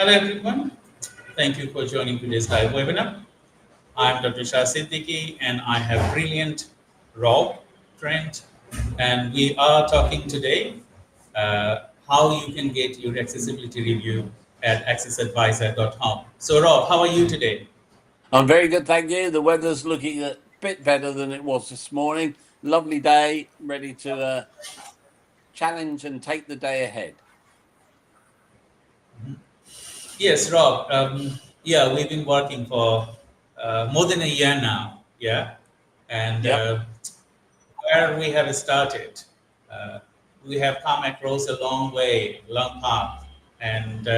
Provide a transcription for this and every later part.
Hello everyone, thank you for joining today's live webinar. I'm Dr. 𝗘𝘃𝗲 and I have brilliant Rob, Trent, and we are talking today how you can get your accessibility review at accessadvisor.com. So Rob, how are you today? I'm very good, thank you. The weather's looking a bit better than it was this morning. Lovely day, ready to challenge and take the day ahead. Yes, Rob. Yeah, we've been working for more than a year now. Yeah, and where we have started, we have come across a long way, long path, and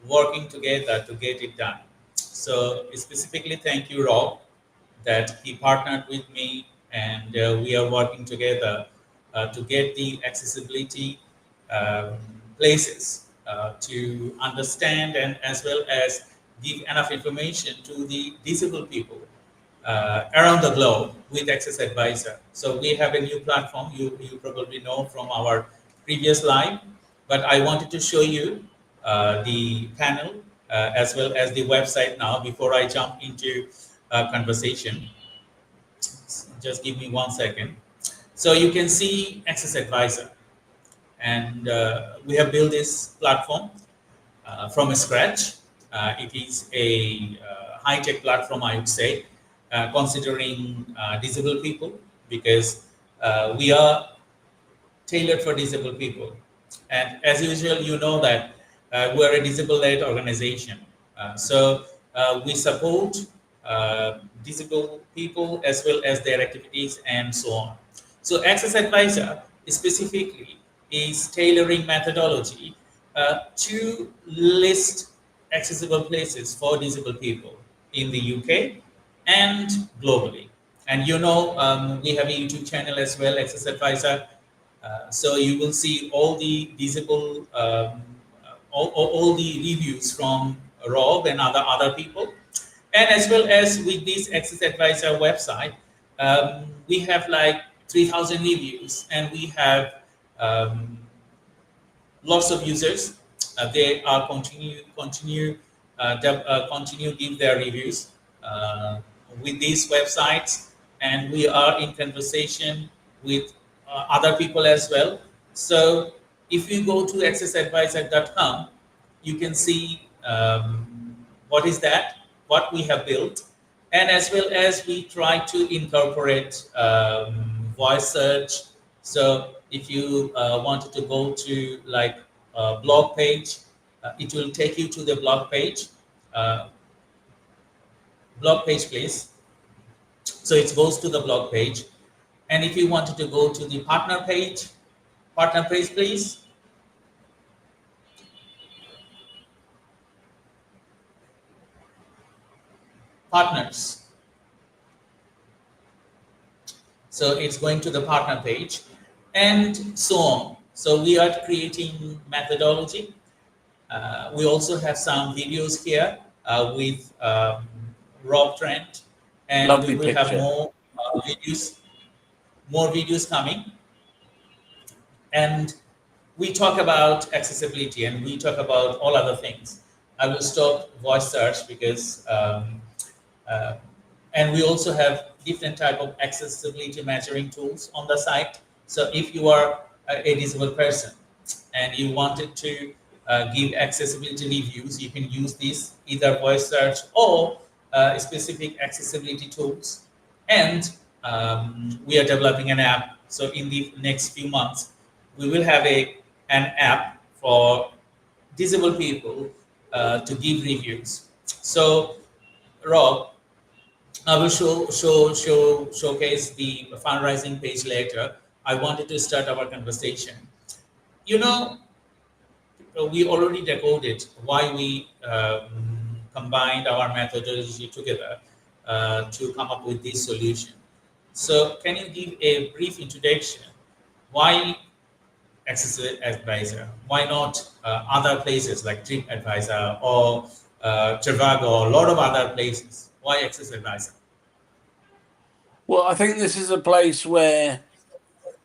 working together to get it done. So specifically, thank you, Rob, that he partnered with me, and we are working together to get the accessibility um, places to understand and as well as give enough information to the disabled people around the globe with AccessAdvisr. So we have a new platform you probably know from our previous live, but I wanted to show you the panel as well as the website now before I jump into conversation. Just give me 1 second. So you can see AccessAdvisr, and we have built this platform from scratch. It is a high-tech platform, I would say, considering disabled people, because we are tailored for disabled people. And as usual, you know that we're a disabled-led organization. So we support disabled people as well as their activities and so on. So AccessAdvisr specifically is tailoring methodology to list accessible places for disabled people in the UK and globally. And you know, we have a YouTube channel as well, AccessAdvisr. So you will see all the disabled, all the reviews from Rob and other people. And as well as with this AccessAdvisr website, we have like 3,000 reviews, and we have lots of users. They are continue give their reviews with these websites, and we are in conversation with other people as well. So if you go to accessadvisor.com, you can see what is that, what we have built, and as well as we try to incorporate voice search. So if you wanted to go to like a blog page, it will take you to the blog page. Blog page, please. So it goes to the blog page. And if you wanted to go to the partner page, please. Partners. So it's going to the partner page and so on. So we are creating methodology. We also have some videos here with Rob, Trent, and Lovely we will picture. have more videos coming. And we talk about accessibility and we talk about all other things. I will stop voice search because, and we also have different type of accessibility measuring tools on the site. So if you are a disabled person and you wanted to give accessibility reviews, you can use this either voice search or specific accessibility tools. And we are developing an app. So in the next few months, we will have an app for disabled people to give reviews. So Rob, I will showcase the fundraising page later. I wanted to start our conversation. You know, we already decoded why we combined our methodology together to come up with this solution. So can you give a brief introduction? Why AccessAdvisr? Why not other places like TripAdvisor or Trivago or a lot of other places? Why AccessAdvisr? Well, I think this is a place where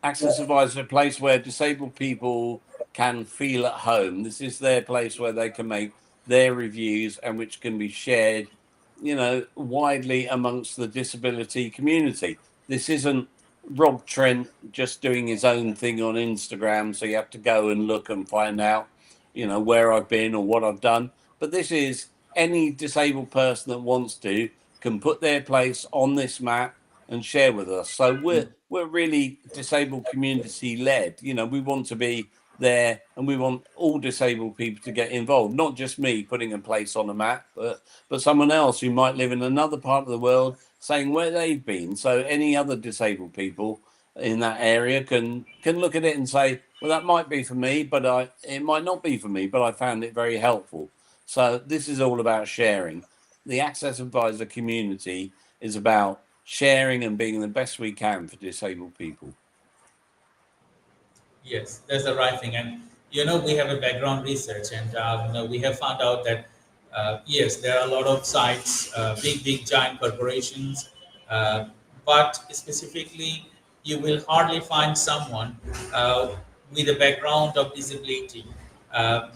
AccessAdvisor is a place where disabled people can feel at home. This is their place where they can make their reviews and which can be shared, you know, widely amongst the disability community. This isn't Rob Trent just doing his own thing on Instagram, so you have to go and look and find out, you know, where I've been or what I've done. But this is any disabled person that wants to can put their place on this map and share with us. So we're really disabled community led. You know, we want to be there and we want all disabled people to get involved, not just me putting a place on a map, but someone else who might live in another part of the world saying where they've been. So any other disabled people in that area can look at it and say, well, that might be for me, but it might not be for me, but I found it very helpful. So this is all about sharing. The AccessAdvisr community is about sharing and being the best we can for disabled people. Yes, that's the right thing. And, you know, we have a background research, and you know, we have found out that, yes, there are a lot of sites, big, giant corporations, but specifically, you will hardly find someone with a background of disability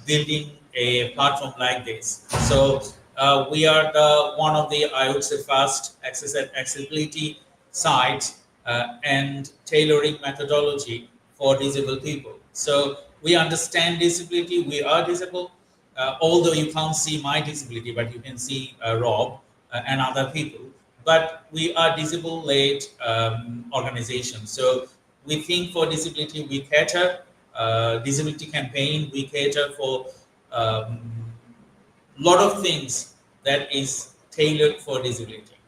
building a platform like this. So we are one of the, I would say, first accessibility sites and tailoring methodology for disabled people. So we understand disability, we are disabled, although you can't see my disability, but you can see Rob and other people. But we are disable-led organization. So we think for disability, we cater, disability campaign, we cater for lot of things that is tailored for disability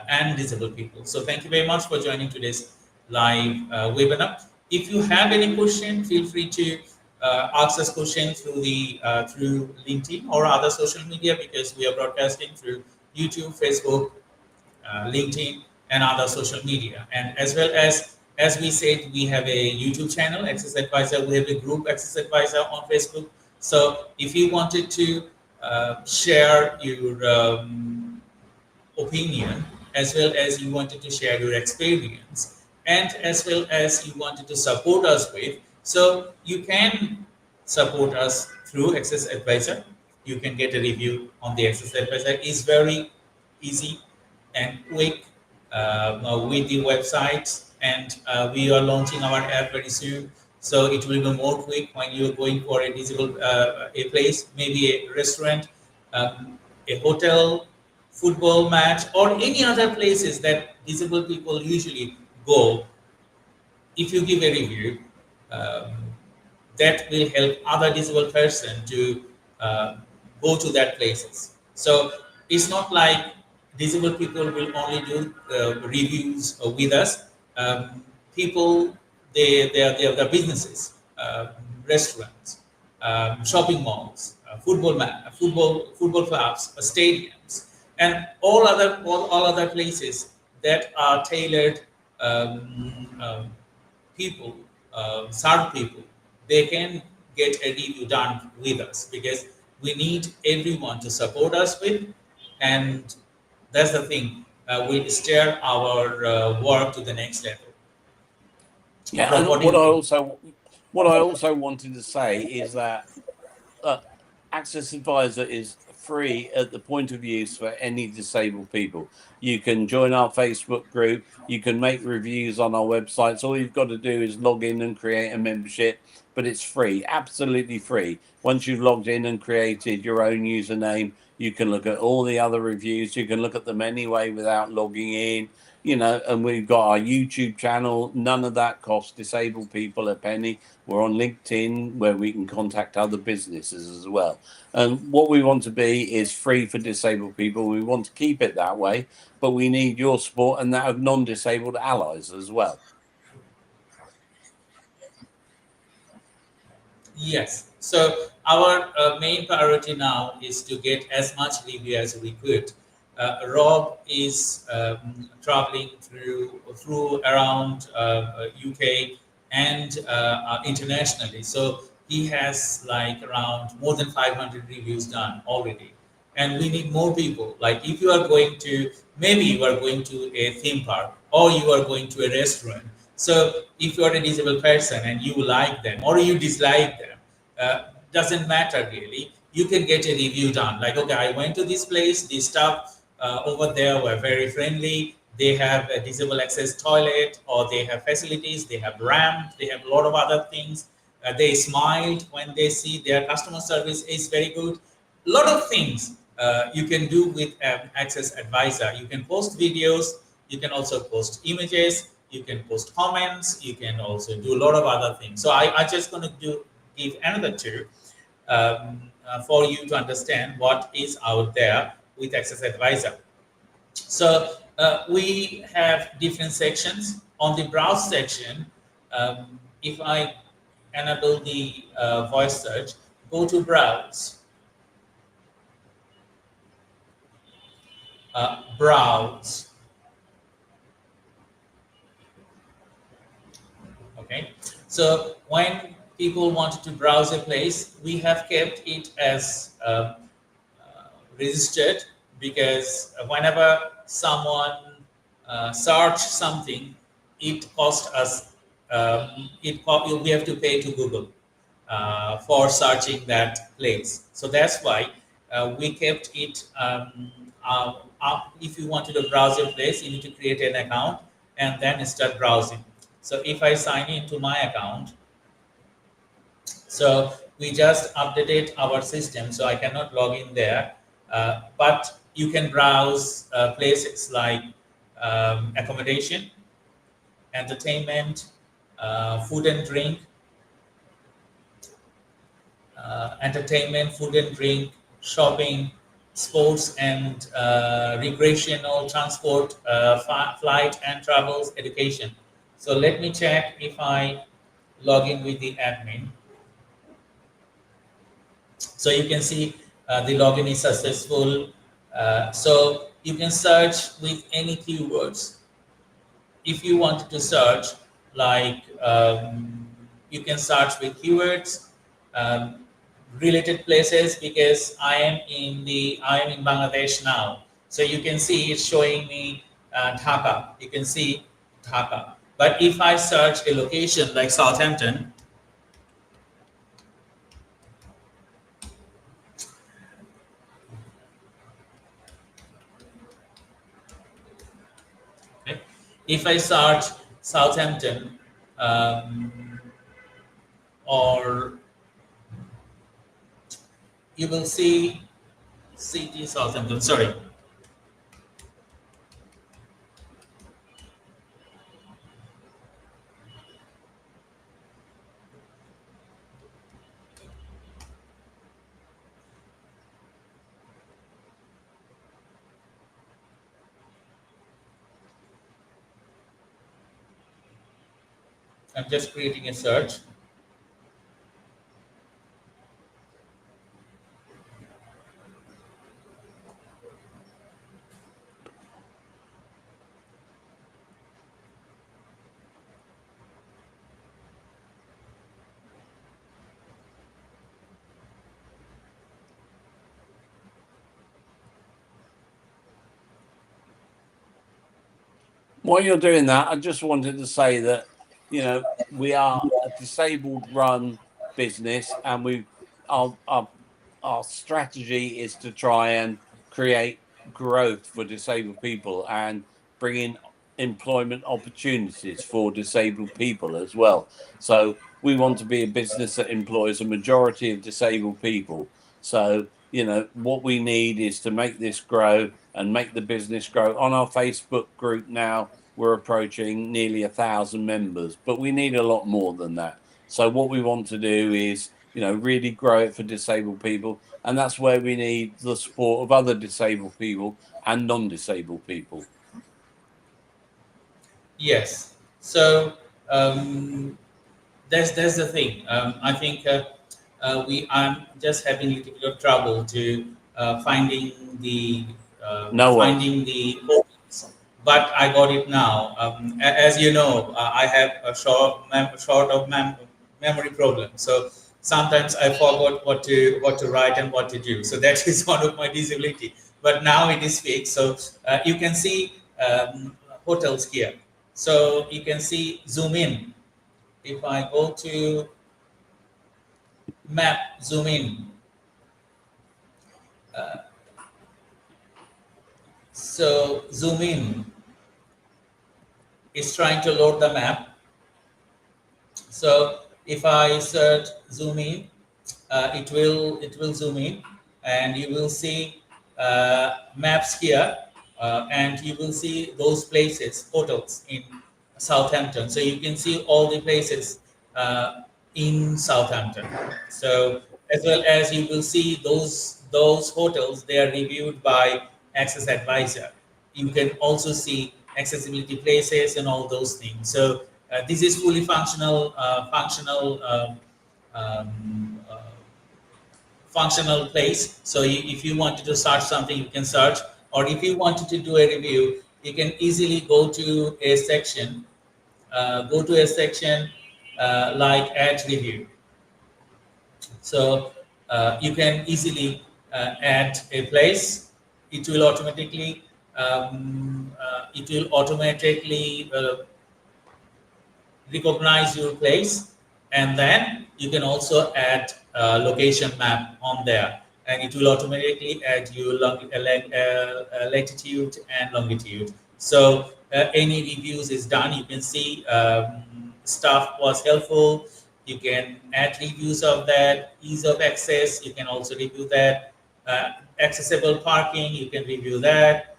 and disabled people. So thank you very much for joining today's live webinar. If you have any question, feel free to ask us questions through the through LinkedIn or other social media, because we are broadcasting through YouTube, Facebook, LinkedIn, and other social media. And as well as we said, we have a YouTube channel, AccessAdvisr. We have a group, AccessAdvisr, on Facebook. So if you wanted to share your opinion, as well as you wanted to share your experience, and as well as you wanted to support us with, so you can support us through AccessAdvisr. You can get a review on the AccessAdvisr. It's very easy and quick with the websites, and we are launching our app very soon. So it will be more quick when you're going for a disabled a place, maybe a restaurant, a hotel, football match, or any other places that disabled people usually go. If you give a review, that will help other disabled person to go to that places. So it's not like disabled people will only do reviews with us. People, they are the businesses, restaurants, shopping malls, football clubs, stadiums, and all other places that are tailored people, serve people. They can get a review done with us, because we need everyone to support us with, and that's the thing. We'll steer our work to the next level. Yeah, and what I also wanted to say is that AccessAdvisr is free at the point of use for any disabled people. You can join our Facebook group. You can make reviews on our websites. All you've got to do is log in and create a membership, but it's free, absolutely free. Once you've logged in and created your own username, you can look at all the other reviews. You can look at them anyway without logging in. You know, and we've got our YouTube channel. None of that costs disabled people a penny. We're on LinkedIn, where we can contact other businesses as well. And what we want to be is free for disabled people. We want to keep it that way, but we need your support and that of non-disabled allies as well. Yes. So our main priority now is to get as much review as we could. Rob is traveling through around UK and internationally. So he has like around more than 500 reviews done already. And we need more people. Like if you are going to, maybe you are going to a theme park, or you are going to a restaurant. So if you are a disabled person and you like them or you dislike them, doesn't matter really. you can get a review done. Like, okay, I went to this place, the staff over there were very friendly. They have a disabled access toilet, or they have facilities, they have ramp, they have a lot of other things. They smiled when they see their customer service is very good. A lot of things you can do with AccessAdvisr. You can post videos, you can also post images, you can post comments, you can also do a lot of other things. So I just going to give another two for you to understand what is out there with AccessAdvisr. So we have different sections. On the browse section, if I enable the voice search, go to browse. Browse. Okay, so when people want to browse a place, we have kept it as registered, because whenever someone search something, it costs us. We have to pay to Google for searching that place. So that's why we kept it. If you wanted to browse a place, you need to create an account and then start browsing. So if I sign into my account, so we just updated our system, so I cannot log in there. But you can browse places like accommodation, entertainment, food and drink, entertainment, food and drink, shopping, sports and recreational, transport, flight and travels, education. So let me check if I log in with the admin. So you can see the login is successful. So you can search with any keywords. If you want to search, like you can search with keywords, related places, because I am in Bangladesh now. So you can see it's showing me Dhaka. You can see Dhaka. But if I search a location like Southampton, okay, if I search Southampton, or you will see city Southampton. Sorry. I'm just creating a search. While you're doing that, I just wanted to say that, you know, we are a disabled run business, and our strategy is to try and create growth for disabled people and bring in employment opportunities for disabled people as well. So we want to be a business that employs a majority of disabled people. So, you know, what we need is to make this grow and make the business grow. On our Facebook group now, we're approaching nearly 1,000 members, but we need a lot more than that. So what we want to do is, you know, really grow it for disabled people. And that's where we need the support of other disabled people and non-disabled people. Yes. So that's the thing. I think I'm just having a little bit of trouble to finding the opens, but I got it now. As you know, I have a short of memory problem. So sometimes I forgot what to write and what to do. So that is one of my disability. But now it is fixed. So you can see hotels here. So you can see zoom in. If I go to map, zoom in. So zoom in is trying to load the map. So if I search zoom in, it will zoom in, and you will see maps here, and you will see those places, hotels in Southampton. So you can see all the places in Southampton. So as well as you will see those hotels, they are reviewed by AccessAdvisr. You can also see accessibility places and all those things. So this is fully functional place. So if you wanted to search something, you can search, or if you wanted to do a review, you can easily go to a section, like add review. So you can easily add a place. It will automatically recognize your place, and then you can also add a location map on there, and it will automatically add your latitude and longitude. So any reviews is done, you can see staff was helpful, you can add reviews of that, ease of access, you can also review that, accessible parking, you can review that,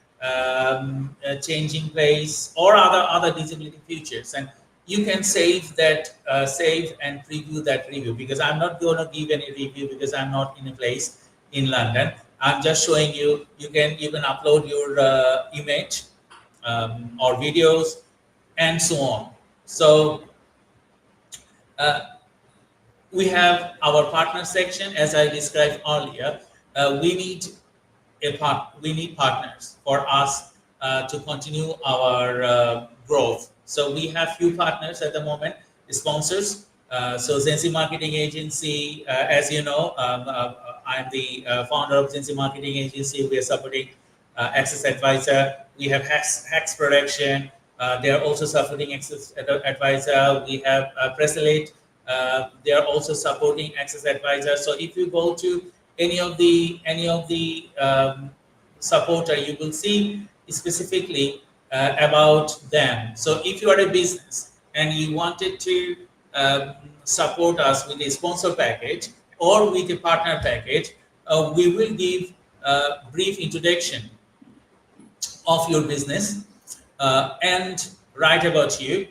changing place, or other disability features. And you can save that, save and preview that review, because I'm not going to give any review because I'm not in a place in London. I'm just showing you. You can upload your image or videos and so on. So we have our partner section, as I described earlier. We need partners for us to continue our growth. So we have few partners at the moment, sponsors. So 𝐶𝐫 Marketing Agency, as you know, I'm the founder of 𝐶𝐫 Marketing Agency. We are supporting AccessAdvisr. We have Hacks Production. They are also supporting AccessAdvisr. We have Pressalate. They are also supporting AccessAdvisr. So if you go to any of the supporter, you will see specifically about them. So if you are a business and you wanted to support us with a sponsor package or with a partner package, we will give a brief introduction of your business and write about you.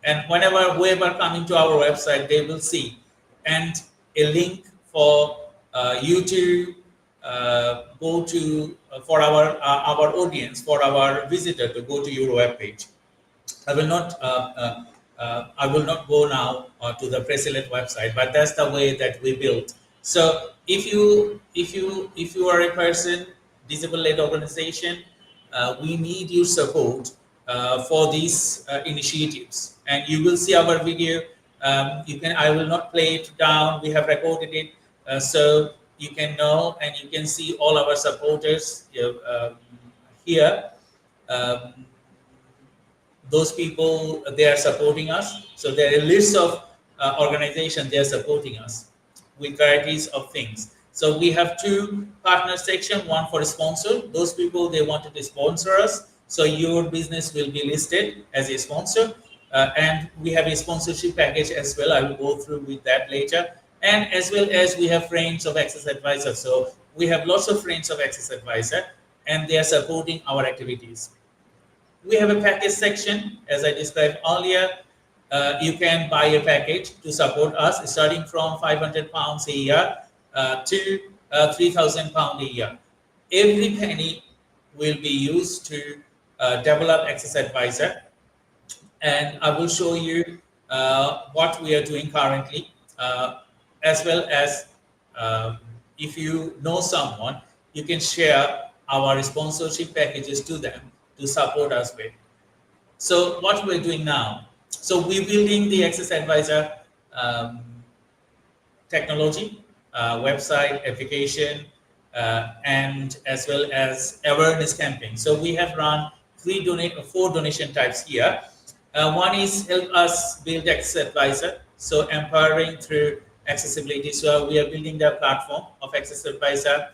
And whoever coming to our website, they will see, and a link for you to go to for our audience, for our visitor to go to your web page. I will not go now to the Pressalate website, but that's the way that we built. So if you are a person, disabled-led organization, we need your support for these initiatives, and you will see our video. I will not play it down. We have recorded it, so you can know and you can see all our supporters here. Those people, they are supporting us. So there are a list of organizations, they are supporting us with varieties of things. So we have two partner section, one for sponsor. Those people, they wanted to sponsor us. So your business will be listed as a sponsor. And we have a sponsorship package as well. I will go through with that later. And as well as we have friends of AccessAdvisr. So we have lots of friends of AccessAdvisr, and they are supporting our activities. We have a package section, as I described earlier. You can buy a package to support us, starting from £500 a year to £3,000 a year. Every penny will be used to develop AccessAdvisr, and I will show you what we are doing currently, as well as if you know someone, you can share our sponsorship packages to them to support us with. So what we're doing now, so we're building the AccessAdvisr technology, website, application, and as well as awareness campaign. So we have run four donation types here. One is help us build AccessAdvisr, so empowering through accessibility. So we are building the platform of AccessAdvisr.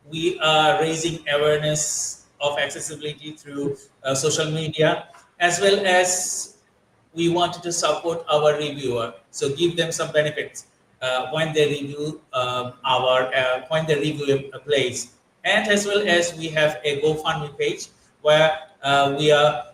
we are raising awareness of accessibility through social media, as well as we wanted to support our reviewer, so give them some benefits when they review when they review a place, and as well as we have a GoFundMe page where we are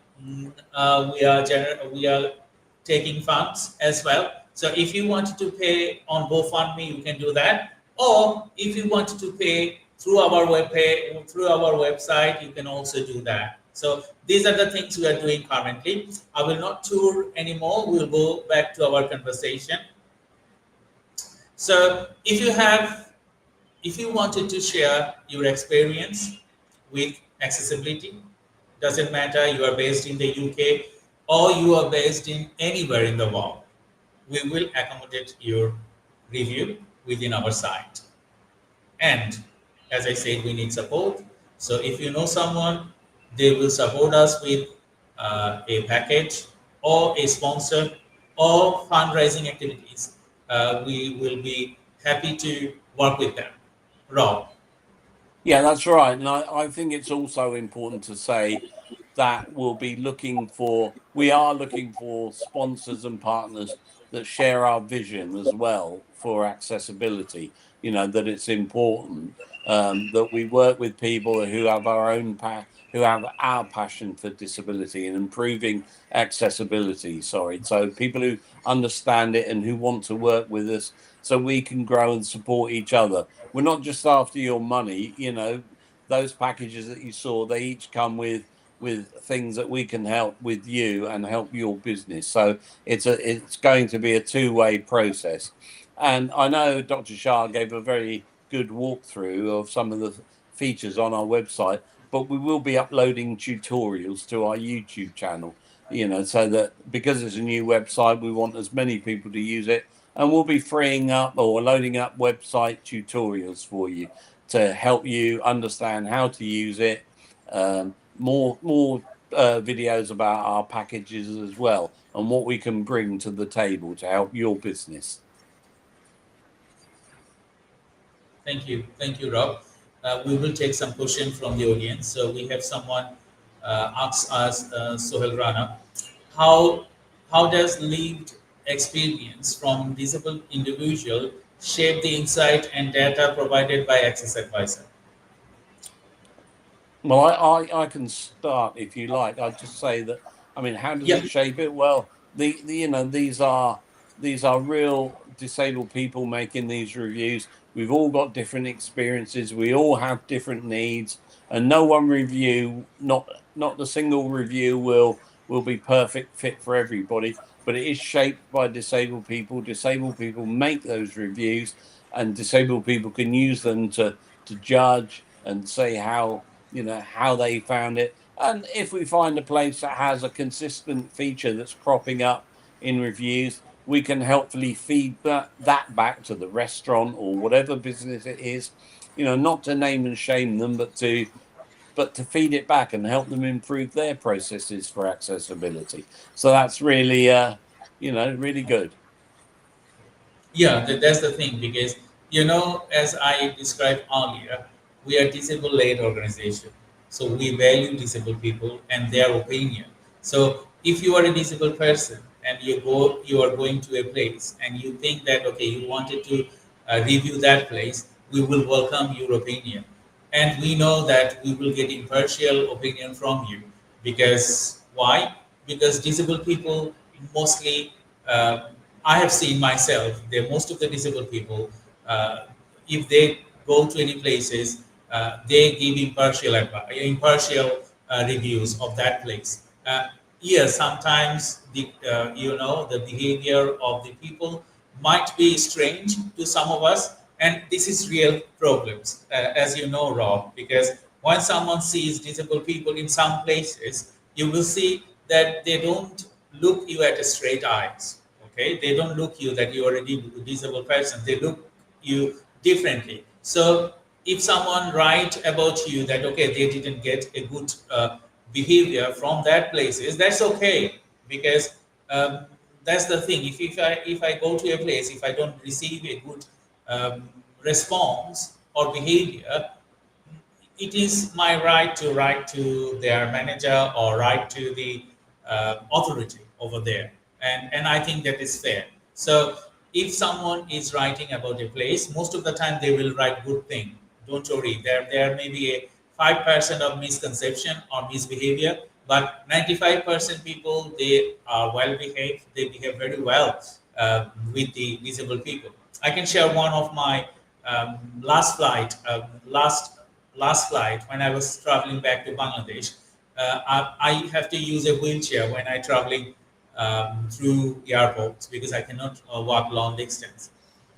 taking funds as well. So if you want to pay on GoFundMe, you can do that, or if you want to pay through our website, you can also do that. So these are the things we are doing currently. I will not tour anymore. We'll go back to our conversation. So if you wanted to share your experience with accessibility, doesn't matter you are based in the UK or you are based in anywhere in the world, we will accommodate your review within our site. And as I said, we need support. So if you know someone, they will support us with a package or a sponsor or fundraising activities. We will be happy to work with them. Rob. Yeah, that's right. And I think it's also important to say that we are looking for sponsors and partners that share our vision as well for accessibility. You know, that it's important that we work with people who have who have our passion for disability and improving accessibility. So people who understand it and who want to work with us so we can grow and support each other. We're not just after your money, you know. Those packages that you saw, they each come with things that we can help with you and help your business. So it's going to be a two-way process. And I know Dr. Shah gave a very good walkthrough of some of the features on our website, but we will be uploading tutorials to our YouTube channel, you know, so that because it's a new website, we want as many people to use it, and we'll be freeing up or loading up website tutorials for you to help you understand how to use it. More videos about our packages as well and what we can bring to the table to help your business. Thank you, Rob. We will take some questions from the audience. So we have someone ask us, Sohail Rana, how does lived experience from disabled individual shape the insight and data provided by AccessAdvisr? Well, I can start if you like. I'd just say that, I mean, how does it shape it? Well, you know, these are real disabled people making these reviews. We've all got different experiences. We all have different needs, and no one review, not a single review will be perfect fit for everybody. But it is shaped by disabled people. Disabled people make those reviews, and disabled people can use them to judge and say how they found it. And if we find a place that has a consistent feature that's cropping up in reviews, we can helpfully feed that back to the restaurant or whatever business it is, you know, not to name and shame them, but to feed it back and help them improve their processes for accessibility. So that's really, really good. Yeah, that's the thing, because, you know, as I described earlier, we are disabled-led organization. So we value disabled people and their opinion. So if you are a disabled person and you are going to a place and you think that, okay, you wanted to review that place, we will welcome your opinion. And we know that we will get impartial opinion from you. Because why? Because disabled people mostly, I have seen myself, most of the disabled people, if they go to any places, they give impartial reviews of that place. Yes, sometimes the behavior of the people might be strange to some of us, and this is real problems, as you know, Rob, because when someone sees disabled people in some places, you will see that they don't look you at a straight eyes. Okay, they don't look you that you are a disabled person. They look you differently. So if someone write about you that, okay, they didn't get a good behavior from that places, that's okay, because that's the thing. If I go to a place, if I don't receive a good response or behavior, it is my right to write to their manager or write to the authority over there. And I think that is fair. So if someone is writing about a place, most of the time they will write good thing. Don't worry, there may be a 5% of misconception or misbehavior, but 95% people, they are well behaved, they behave very well with the disabled people. I can share one of my last flight, last flight when I was traveling back to Bangladesh. I have to use a wheelchair when I traveling through airports because I cannot walk long distance.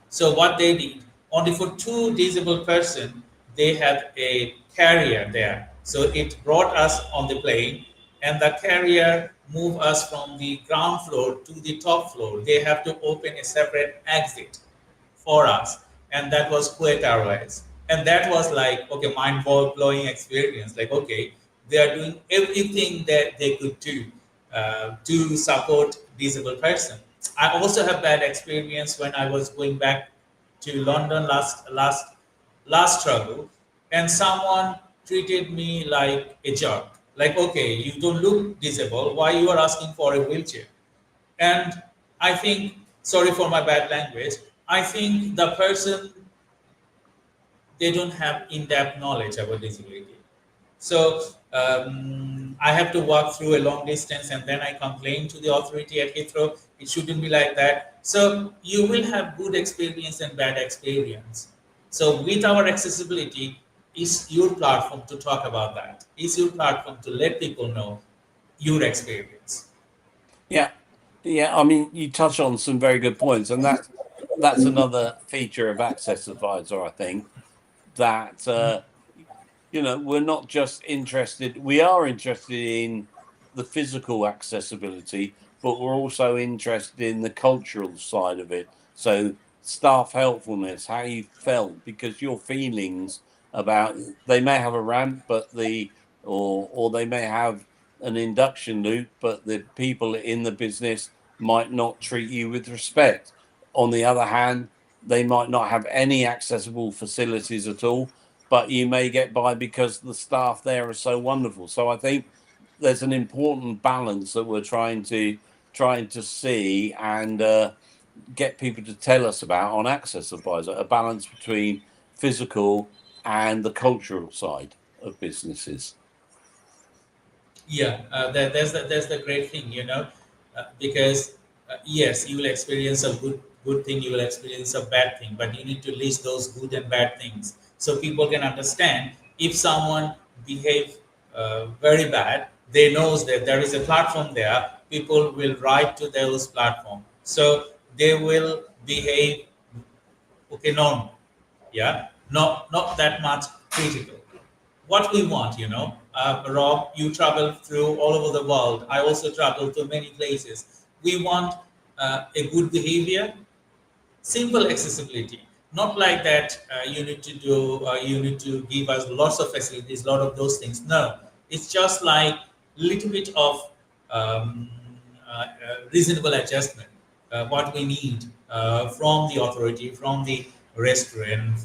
So what they did, only for two disabled person, they had a carrier there. So it brought us on the plane, and the carrier moved us from the ground floor to the top floor. They have to open a separate exit for us, and that was 𝗃𝐫 Airways. And that was like, okay, mind-blowing experience. Like, okay, they are doing everything that they could do to support disabled person. I also have bad experience when I was going back to London last travel, and someone treated me like a jerk. Like, okay, you don't look disabled. Why you are asking for a wheelchair? And I think, sorry for my bad language, I think the person, they don't have in-depth knowledge about disability. So I have to walk through a long distance and then I complain to the authority at Heathrow. It shouldn't be like that. So you will have good experience and bad experience. So with our accessibility, is your platform to talk about that. Is your platform to let people know your experience. Yeah, yeah. I mean, you touch on some very good points, and that's another feature of AccessAdvisr, I think, that we're not just interested. We are interested in the physical accessibility, but we're also interested in the cultural side of it. So staff helpfulness, how you felt, because your feelings about, they may have a ramp, but or they may have an induction loop, but the people in the business might not treat you with respect. On the other hand, they might not have any accessible facilities at all, but you may get by because the staff there are so wonderful. So I think there's an important balance that we're trying to see and get people to tell us about on AccessAdvisr, a balance between physical and the cultural side of businesses. Yeah, there's the great thing, because yes, you will experience a good thing, you will experience a bad thing, but you need to list those good and bad things so people can understand. If someone behave very bad, they knows that there is a platform there. People will write to those platform, so they will behave okay, normal. Yeah, not that much critical. What we want, Rob, you travel through all over the world. I also travel to many places. We want a good behavior, simple accessibility. Not like that you need to give us lots of facilities, lot of those things. No, it's just like little bit of reasonable adjustment. What we need from the authority, from the restaurant,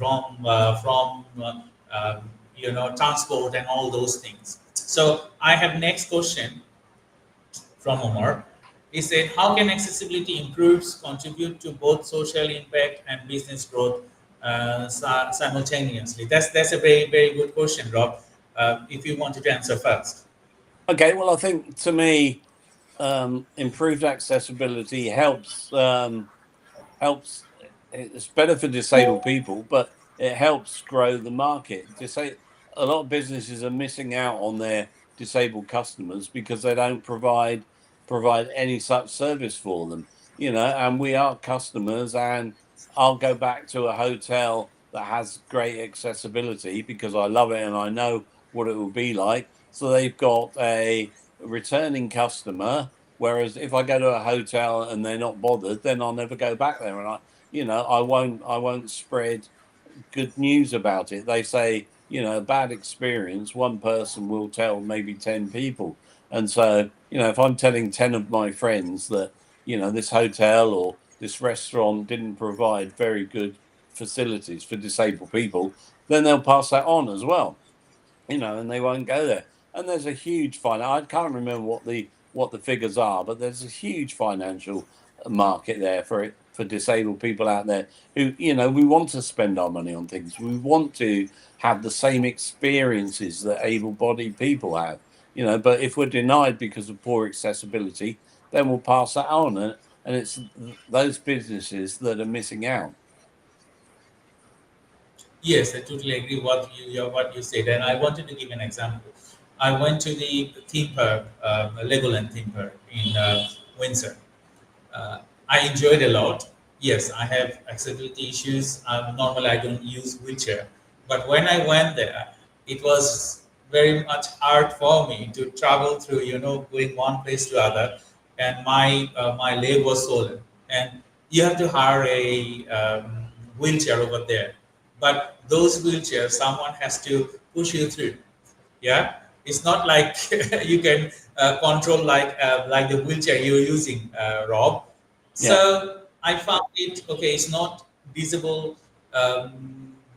transport and all those things. So I have next question from Omar. He said, how can accessibility improves contribute to both social impact and business growth simultaneously? That's a very, very good question, Rob. If you wanted to answer first. Okay, well, I think to me, improved accessibility helps. It's better for disabled people, but it helps grow the market. A lot of businesses are missing out on their disabled customers because they don't provide any such service for them. And we are customers, and I'll go back to a hotel that has great accessibility because I love it and I know what it will be like. So they've got a returning customer. Whereas if I go to a hotel and they're not bothered, then I'll never go back there, and I won't spread good news about it. They say, bad experience, one person will tell maybe 10 people. And so, if I'm telling 10 of my friends that, this hotel or this restaurant didn't provide very good facilities for disabled people, then they'll pass that on as well. and they won't go there. And there's a huge I can't remember what the figures are, but there's a huge financial market there for disabled people out there who, we want to spend our money on things. We want to have the same experiences that able-bodied people have, but if we're denied because of poor accessibility, then we'll pass that on. And it's those businesses that are missing out. Yes, I totally agree what you said, and I wanted to give an example. I went to the theme park, Legoland theme park in Windsor. I enjoyed a lot. Yes, I have accessibility issues. Normally, I don't use wheelchair, but when I went there, it was very much hard for me to travel through, going one place to other, and my leg was swollen, and you have to hire a wheelchair over there. But those wheelchairs, someone has to push you through. Yeah, it's not like you can control like the wheelchair you're using, Rob. Yeah. So I found it okay. It's not visible.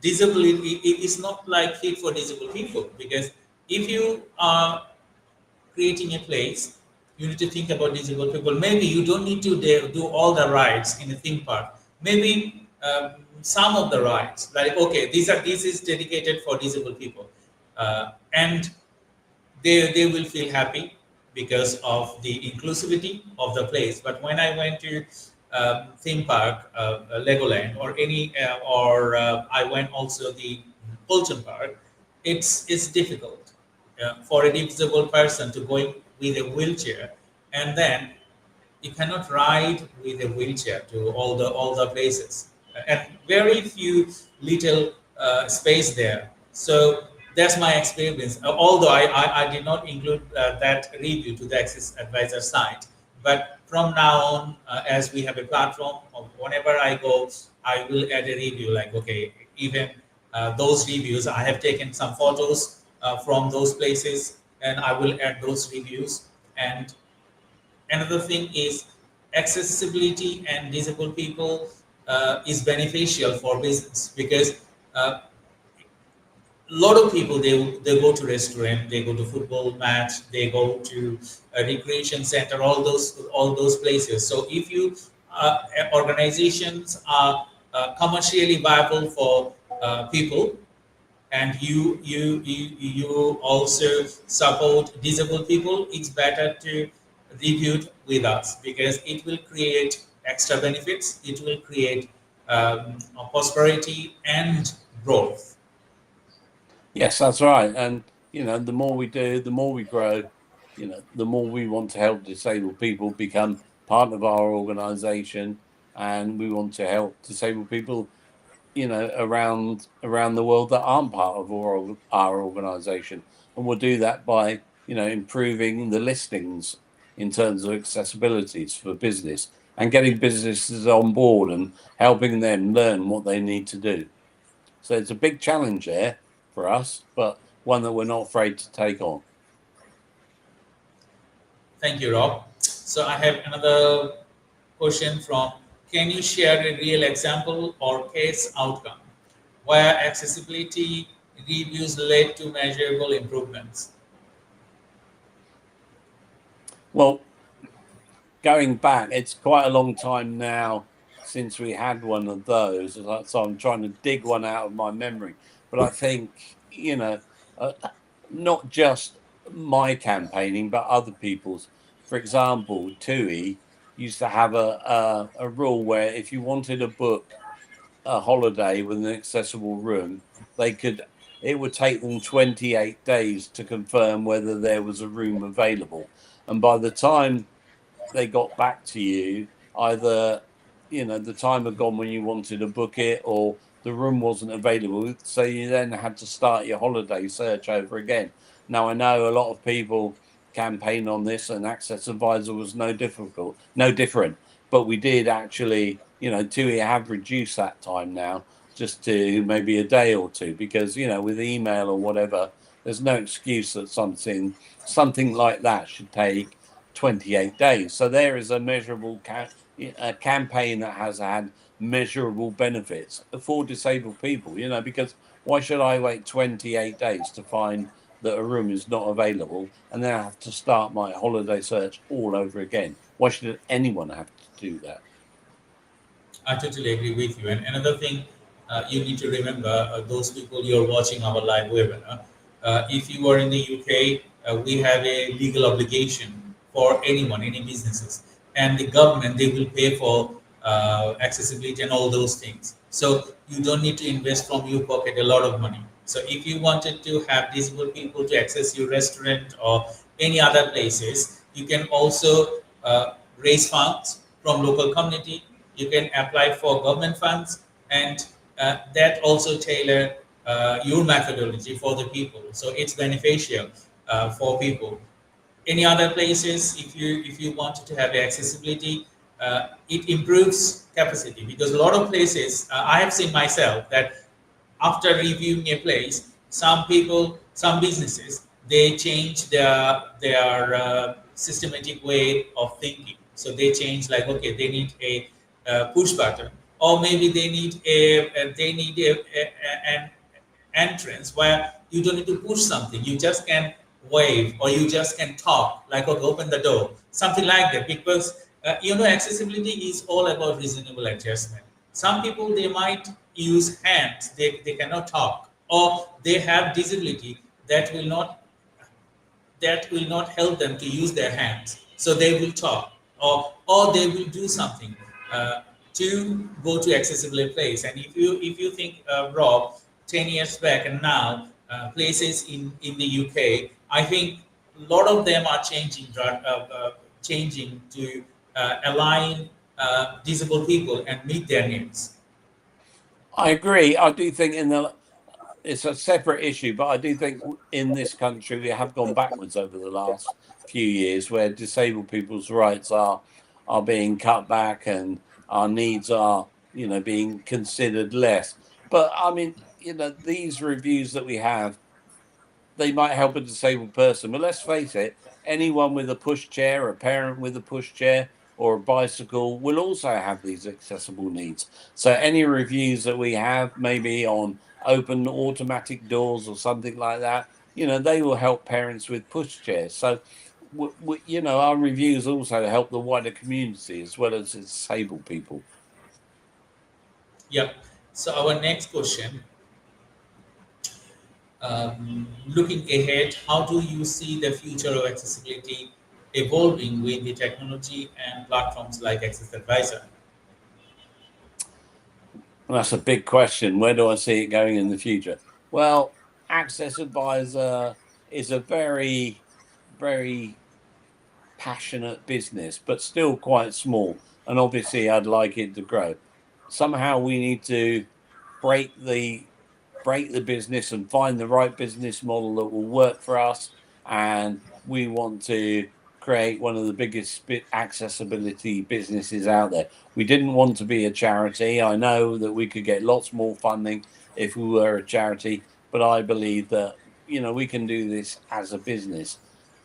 Disability. It's not like fit for disabled people, because if you are creating a place, you need to think about disabled people. Maybe you don't need to do all the rides in a theme park. Maybe some of the rides, like okay, this is dedicated for disabled people, and they will feel happy because of the inclusivity of the place. But when I went to theme park, Legoland, or I went also the Fulton Park, it's difficult for a disabled person to go in with a wheelchair, and then you cannot ride with a wheelchair to all the places, and very few little space there. So that's my experience. Although I did not include that review to the AccessAdvisr site, but from now on, as we have a platform, whenever I go, I will add a review. Like okay, even those reviews, I have taken some photos from those places, and I will add those reviews. And another thing is accessibility and disabled people is beneficial for business, because a lot of people they go to restaurant, they go to football match, they go to a recreation center, all those places. So if you organizations are commercially viable for people, and you also support disabled people, it's better to review it with us, because it will create extra benefits. It will create prosperity and growth. Yes, that's right. And, the more we do, the more we grow, the more we want to help disabled people become part of our organization. And we want to help disabled people, around the world that aren't part of our organization. And we'll do that by, improving the listings in terms of accessibilities for business, and getting businesses on board and helping them learn what they need to do. So it's a big challenge there for us, but one that we're not afraid to take on. Thank you, Rob. So I have another question from, can you share a real example or case outcome where accessibility reviews led to measurable improvements? Well, going back, it's quite a long time now since we had one of those. So I'm trying to dig one out of my memory. But I think, not just my campaigning, but other people's. For example, TUI used to have a rule where if you wanted to book a holiday with an accessible room, it would take them 28 days to confirm whether there was a room available. And by the time they got back to you, either the time had gone when you wanted to book it, or the room wasn't available, so you then had to start your holiday search over again. Now I know a lot of people campaign on this, and AccessAdvisr was no different, but we did actually, TUI have reduced that time now just to maybe a day or two, because with email or whatever, there's no excuse that something like that should take 28 days. So there is a measurable campaign that has had measurable benefits for disabled people, because why should I wait 28 days to find that a room is not available, and then I have to start my holiday search all over again. Why should anyone have to do that? I totally agree with you. And another thing you need to remember, those people you're watching our live webinar, if you are in the UK, we have a legal obligation for anyone, any businesses, and the government, they will pay for accessibility and all those things. So you don't need to invest from your pocket a lot of money. So if you wanted to have disabled people to access your restaurant or any other places, you can also raise funds from local community. You can apply for government funds, and that also tailor your methodology for the people. So it's beneficial for people. Any other places, if you wanted to have accessibility, it improves capacity, because a lot of places I have seen myself that after reviewing a place, some people, some businesses, they change their systematic way of thinking. So they change, like, okay, they need a push button, or maybe they need an entrance where you don't need to push something. You just can wave, or you just can talk, like, okay, open the door, something like that. Because accessibility is all about reasonable adjustment. Some people, they might use hands, they cannot talk, or they have disability that will not help them to use their hands. So they will talk, or they will do something to go to accessible place. And if you think, Rob, 10 years back and now, places in the UK, I think a lot of them are changing to align disabled people and meet their needs. I agree. I do think it's a separate issue, but I do think in this country we have gone backwards over the last few years, where disabled people's rights are being cut back and our needs are, being considered less. But I mean, these reviews that we have, they might help a disabled person. But let's face it, anyone with a pushchair, a parent with a pushchair, or a bicycle will also have these accessible needs. So any reviews that we have, maybe on open automatic doors or something like that, they will help parents with pushchairs. So, our reviews also help the wider community as well as disabled people. Yep. So our next question, looking ahead, how do you see the future of accessibility evolving with the technology and platforms like AccessAdvisr? Well, that's a big question. Where do I see it going in the future? Well, AccessAdvisr is a very, very passionate business, but still quite small. And obviously, I'd like it to grow. Somehow, we need to break the business and find the right business model that will work for us. And we want to create one of the biggest accessibility businesses out there. We didn't want to be a charity. I know that we could get lots more funding if we were a charity, but I believe that, we can do this as a business.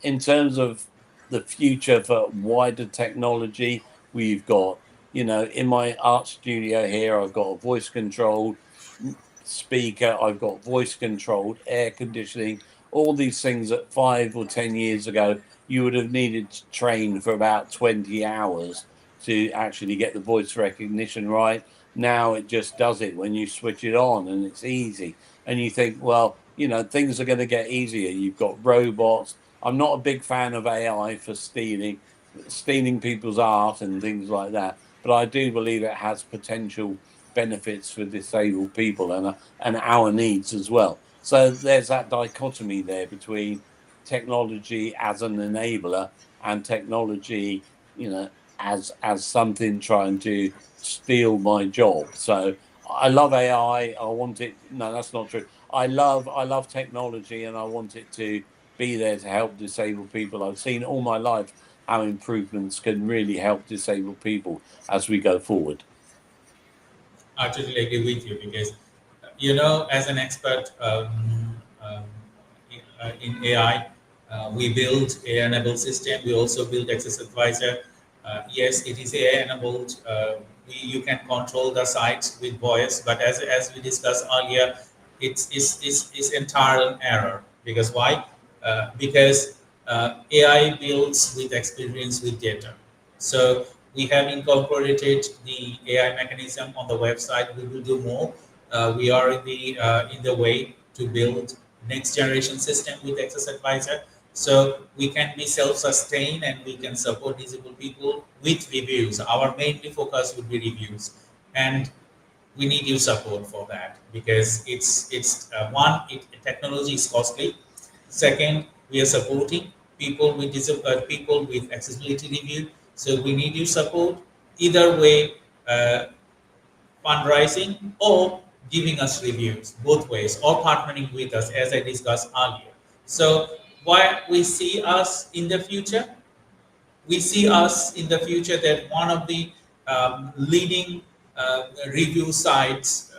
In terms of the future for wider technology, we've got, in my art studio here, I've got a voice controlled speaker, I've got voice controlled air conditioning, all these things that 5 or 10 years ago you would have needed to train for about 20 hours to actually get the voice recognition right. Now it just does it when you switch it on, and it's easy. And you think, well, things are going to get easier. You've got robots. I'm not a big fan of AI for stealing people's art and things like that, but I do believe it has potential benefits for disabled people and our needs as well. So there's that dichotomy there between technology as an enabler and technology, as something trying to steal my job. So I love AI. I want it. No, that's not true. I love technology, and I want it to be there to help disabled people. I've seen all my life how improvements can really help disabled people as we go forward. I totally agree with you, because, as an expert in AI, we build AI-enabled system. We also build AccessAdvisr. Yes, it is AI-enabled. You can control the sites with voice, but as we discussed earlier, it's entirely an error. Because why? because AI builds with experience with data. So we have incorporated the AI mechanism on the website. We will do more. We are in the way to build next generation system with AccessAdvisr. So we can be self-sustained and we can support disabled people with reviews. Our main focus would be reviews, and we need your support for that, because one, technology is costly. Second, we are supporting people with people with accessibility review. So we need your support. Either way, fundraising or giving us reviews, both ways, or partnering with us, as I discussed earlier. So why we see us in the future? We see us in the future that one of the leading review sites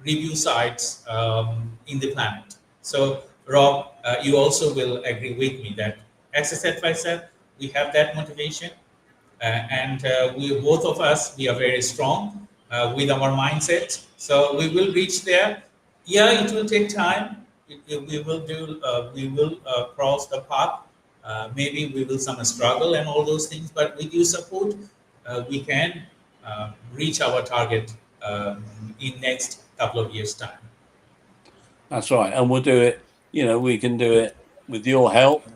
in the planet. So Rob, you also will agree with me that AccessAdvisr, we have that motivation, and we both of us, we are very strong with our mindset. So we will reach there. Yeah, it will take time. We will cross the path. Maybe we will some struggle and all those things, but with your support, we can reach our target in next couple of years' time. That's right, and we'll do it. You know, we can do it with your help,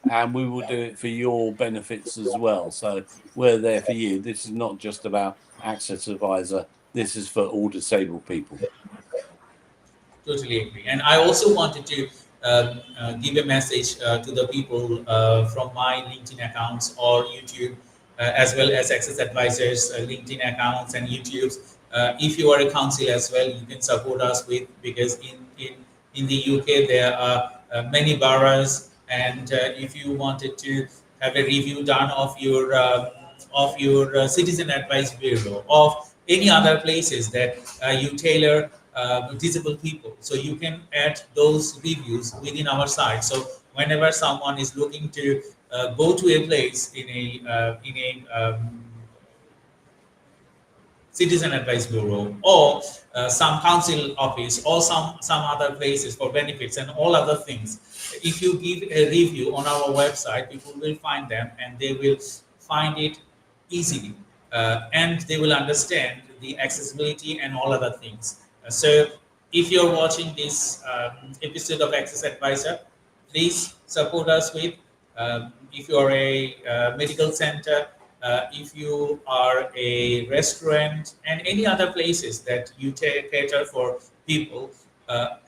and we will do it for your benefits as well. So we're there for you. This is not just about AccessAdvisr. This is for all disabled people. Totally agree. And I also wanted to give a message to the people from my LinkedIn accounts or YouTube, as well as AccessAdvisr's LinkedIn accounts and YouTubes. If you are a council as well, you can support us with, because in the UK there are many boroughs, and if you wanted to have a review done of your citizen advice bureau, of any other places that you tailor disabled people, so you can add those reviews within our site. So whenever someone is looking to go to a place in a citizen advice bureau, or some council office, or some other places for benefits and all other things, if you give a review on our website, people will find them and they will find it easily, and they will understand the accessibility and all other things. So if you're watching this episode of AccessAdvisr, please support us with, if you're a medical center, if you are a restaurant, and any other places that you cater for people,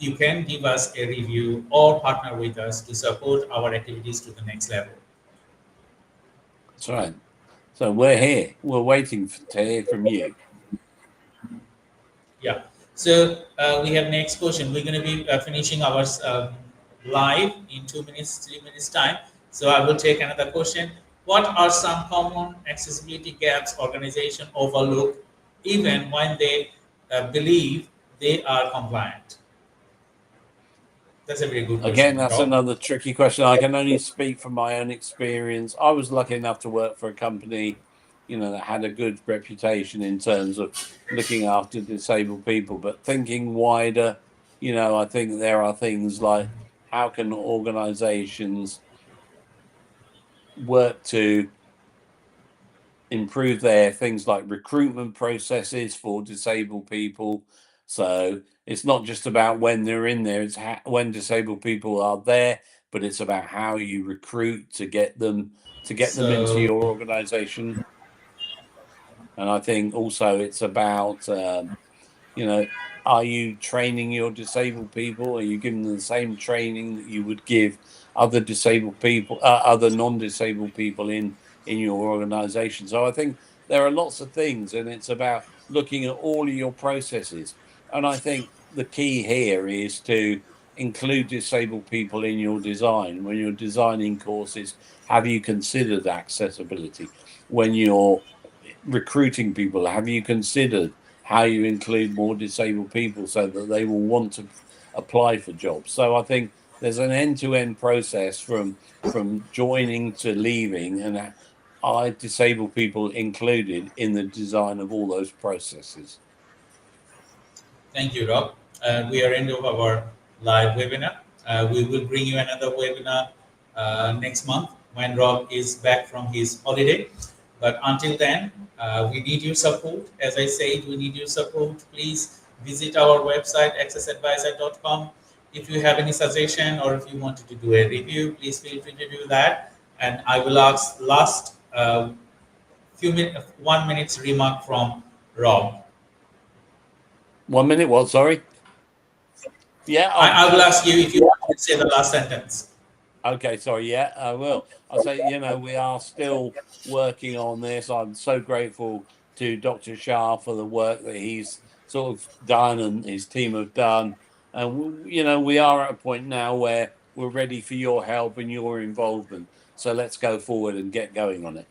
you can give us a review or partner with us to support our activities to the next level. That's right. So we're here. We're waiting to hear from you. Yeah. So we have next question. We're going to be finishing our live in 2 minutes, 3 minutes time. So I will take another question. What are some common accessibility gaps organizations overlook even when they believe they are compliant? That's a very good question. Again, that's another tricky question. I can only speak from my own experience. I was lucky enough to work for a company, you know, that had a good reputation in terms of looking after disabled people. But thinking wider, you know, I think there are things like, how can organizations work to improve their things like recruitment processes for disabled people? So it's not just about when they're in there, it's when disabled people are there, but it's about how you recruit to get them into your organization. And I think also it's about, you know, are you training your disabled people? Are you giving them the same training that you would give other disabled people, other non-disabled people in your organization? So I think there are lots of things, and it's about looking at all of your processes. And I think the key here is to include disabled people in your design. When you're designing courses, have you considered accessibility? When you're recruiting people, have you considered how you include more disabled people so that they will want to apply for jobs? So I think there's an end-to-end process from joining to leaving, and are disabled people included in the design of all those processes? Thank you, Rob. We are end of our live webinar. We will bring you another webinar next month when Rob is back from his holiday. But until then, we need your support. As I said, we need your support. Please visit our website, accessadvisor.com. If you have any suggestion or if you wanted to do a review, please feel free to do that. And I will ask last 1 minute remark from Rob. 1 minute, what, sorry? Yeah. I will ask you if you want to say the last sentence. Okay, sorry, yeah, I will. I'll say, we are still working on this. I'm so grateful to Dr. Shah for the work that he's sort of done and his team have done. And, we are at a point now where we're ready for your help and your involvement. So let's go forward and get going on it.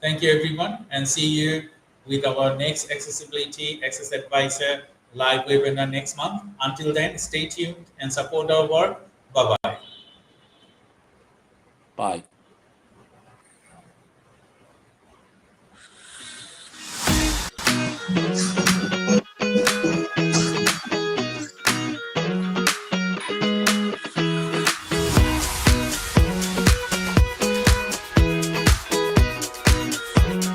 Thank you, everyone, and see you with our next Accessibility AccessAdvisr live webinar next month. Until then, stay tuned and support our work. Bye-bye. Bye.